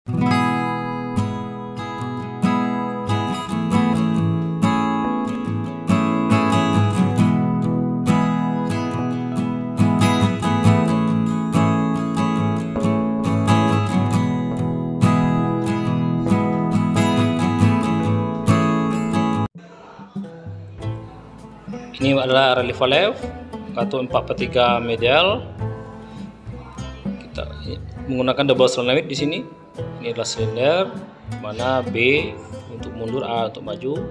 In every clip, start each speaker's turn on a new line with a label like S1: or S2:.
S1: Ini adalah relay valve atau 4/3 medial. Kita menggunakan double solenoid di sini. Ini adalah silinder, mana B untuk mundur, A untuk maju.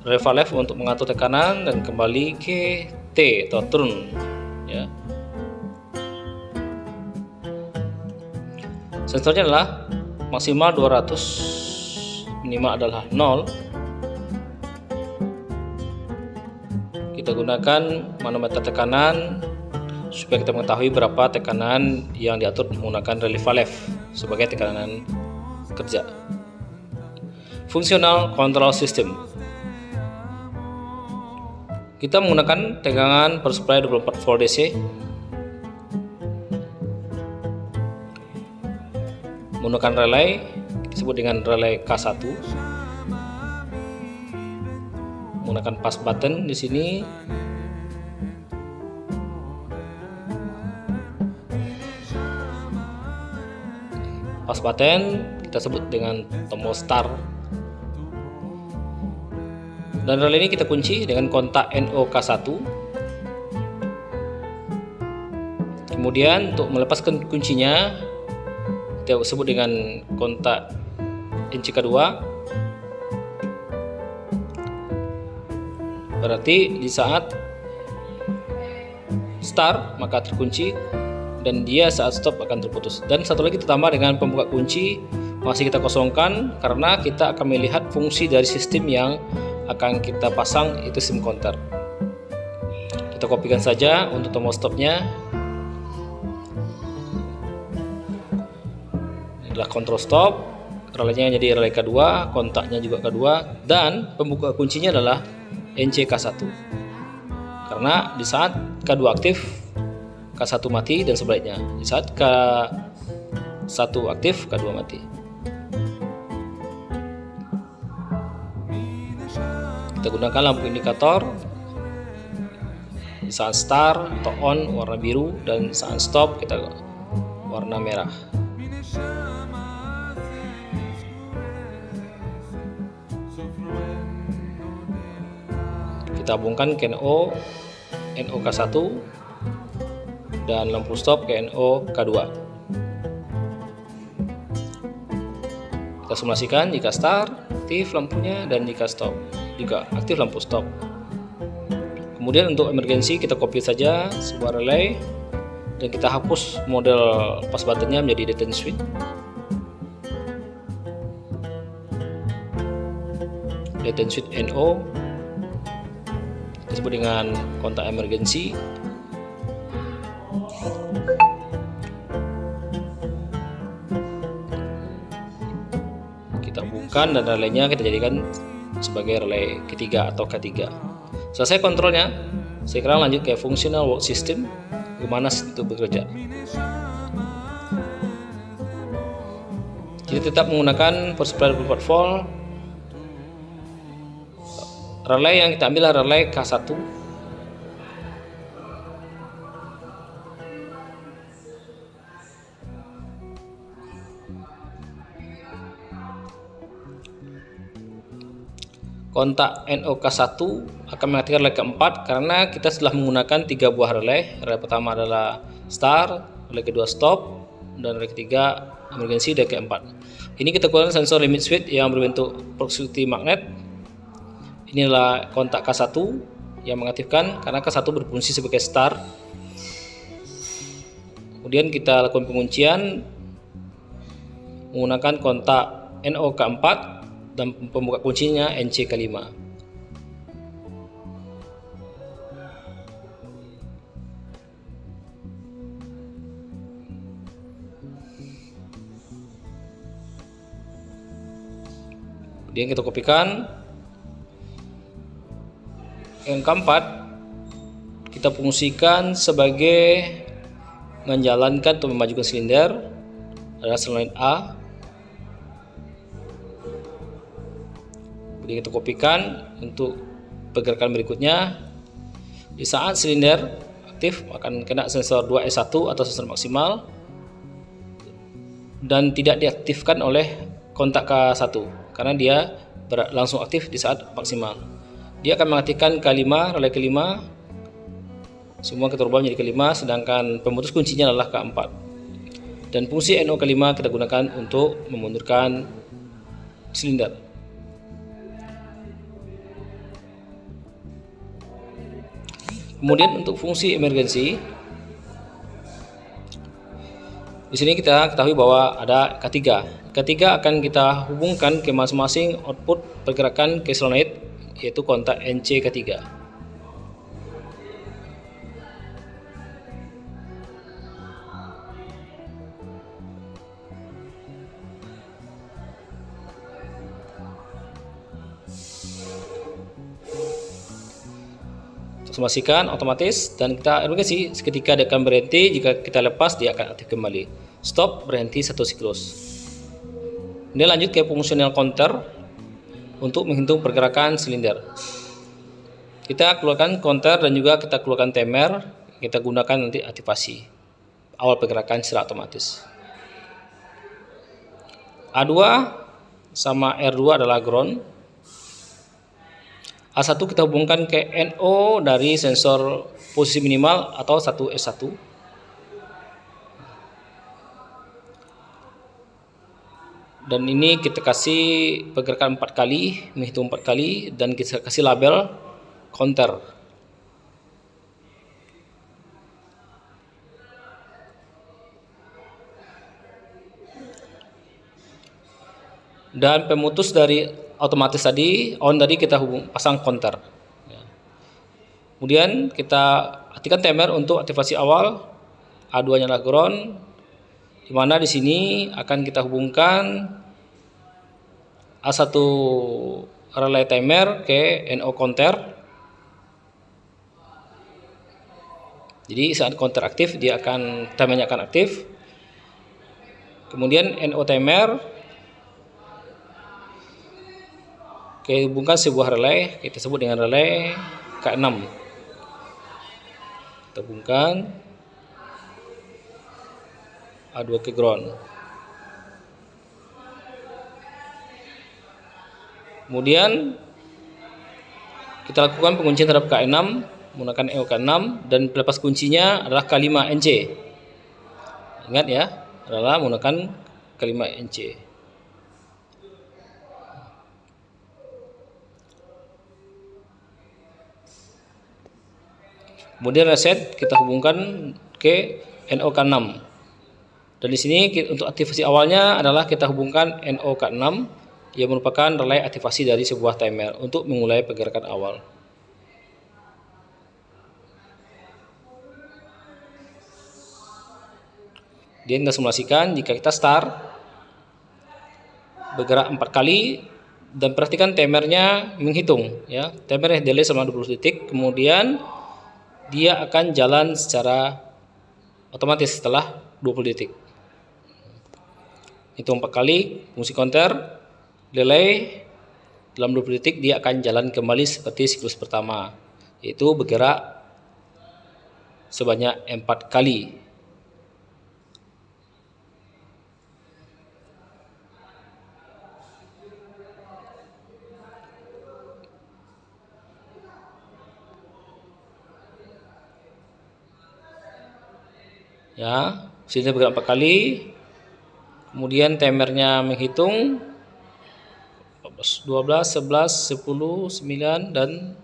S1: Relay valve untuk mengatur tekanan dan kembali ke T atau turn, ya. Sensornya adalah maksimal 200, minimal adalah 0. Kita gunakan manometer tekanan supaya kita mengetahui berapa tekanan yang diatur menggunakan relay valve sebagai tekanan kerja. Fungsional control system. Kita menggunakan tegangan per supply 24 volt DC. Menggunakan relay disebut dengan relay K1. Menggunakan pass button di sini. Pass button kita sebut dengan tombol start. Dan relay ini kita kunci dengan kontak NOK1. Kemudian untuk melepaskan kuncinya kita sebut dengan kontak NC2. Berarti di saat start maka terkunci dan dia saat stop akan terputus. Dan satu lagi ditambah dengan pembuka kunci masih kita kosongkan karena kita akan melihat fungsi dari sistem yang akan kita pasang, itu SIM counter. Kita kopikan saja untuk tombol stopnya. Ini adalah control stop. Relaynya jadi relay K2, kontaknya juga K2, dan pembuka kuncinya adalah NC-K1. Karena di saat K2 aktif, K1 mati, dan sebaliknya. Di saat K1 aktif, K2 mati. Kita gunakan lampu indikator. Di saat start atau on warna biru, dan saat stop kita warna merah. Kita hubungkan ke NOK1 dan lampu stop ke NOK2. Kita simulasikan jika start aktif lampunya dan jika stop juga aktif lampu stop. Kemudian untuk emergency kita copy saja sebuah relay dan kita hapus model pass buttonnya menjadi detent switch. Detent switch NO disebut dengan kontak emergency. Kita bukan dan relaynya kita jadikan sebagai relay ketiga atau K3. Selesai kontrolnya, sekarang lanjut ke functional work system, bagaimana itu bekerja. Kita tetap menggunakan power supply 24 volt. Relay yang kita ambil adalah relay K1. Kontak NOK1 akan mengaktifkan relay keempat karena kita telah menggunakan 3 buah relay. Relay pertama adalah start, relay kedua stop, dan relay ketiga emergency, dan keempat. Ini kita gunakan sensor limit switch yang berbentuk proximity magnet. Inilah kontak K1 yang mengaktifkan karena K1 berfungsi sebagai start. Kemudian kita lakukan penguncian menggunakan kontak NOK4 dan pembuka kuncinya NC-K5. Kemudian kita kopikan. Yang keempat, kita fungsikan sebagai menjalankan atau memajukan silinder. adalah solenoid A. Jadi kita kopikan untuk pergerakan berikutnya. Di saat silinder aktif akan kena sensor 2S1 atau sensor maksimal dan tidak diaktifkan oleh kontak K1 karena dia langsung aktif di saat maksimal. Dia akan mengaktifkan K5, relay K5, semua kita rubah menjadi K5, sedangkan pemutus kuncinya adalah K4. Dan fungsi NO K5 kita gunakan untuk memundurkan silinder. Kemudian untuk fungsi emergensi, di sini kita ketahui bahwa ada K3. K3 akan kita hubungkan ke masing-masing output pergerakan ke solenoid, yaitu kontak NC K3. Memastikan otomatis, dan kita emergensi seketika dia akan berhenti. Jika kita lepas dia akan aktif kembali. Stop, berhenti 1 siklus. Ini lanjut ke fungsional counter untuk menghitung pergerakan silinder. Kita keluarkan counter dan juga kita keluarkan timer. Kita gunakan nanti aktivasi awal pergerakan secara otomatis. A2 sama R2 adalah ground. A1 kita hubungkan ke NO dari sensor posisi minimal atau 1S1. Dan ini kita kasih pergerakan 4 kali, menghitung 4 kali, dan kita kasih label counter. Dan pemutus dari otomatis tadi, on tadi kita pasang counter. Kemudian kita aktifkan timer untuk aktivasi awal. A2 nya adalah ground, di mana di sini akan kita hubungkan A1 relay timer ke NO counter. Jadi saat counter aktif timernya akan aktif. Kemudian NO timer kita hubungkan sebuah relay, kita sebut dengan relay K6. Kita hubungkan A2 ke ground. Kemudian kita lakukan penguncian terhadap K6 menggunakan NO K6, dan pelepas kuncinya adalah K5 NC. Ingat ya, adalah menggunakan K5 NC. Kemudian reset kita hubungkan ke NOK6. Dan di sini untuk aktivasi awalnya adalah kita hubungkan NOK6 yang merupakan relay aktivasi dari sebuah timer untuk memulai pergerakan awal. Dia kita simulasikan jika kita start bergerak 4 kali, dan perhatikan timernya menghitung ya. Timernya delay selama 20 detik, kemudian dia akan jalan secara otomatis setelah 20 detik. Hitung 4 kali, fungsi counter, delay, dalam 20 detik dia akan jalan kembali seperti siklus pertama, yaitu bergerak sebanyak 4 kali. Ya, sini bergerak 4 kali. Kemudian timernya menghitung 12, 11, 10, 9, dan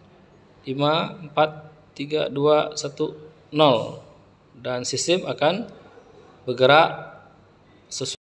S1: 5, 4, 3, 2, 1, 0. Dan sistem akan bergerak sesuai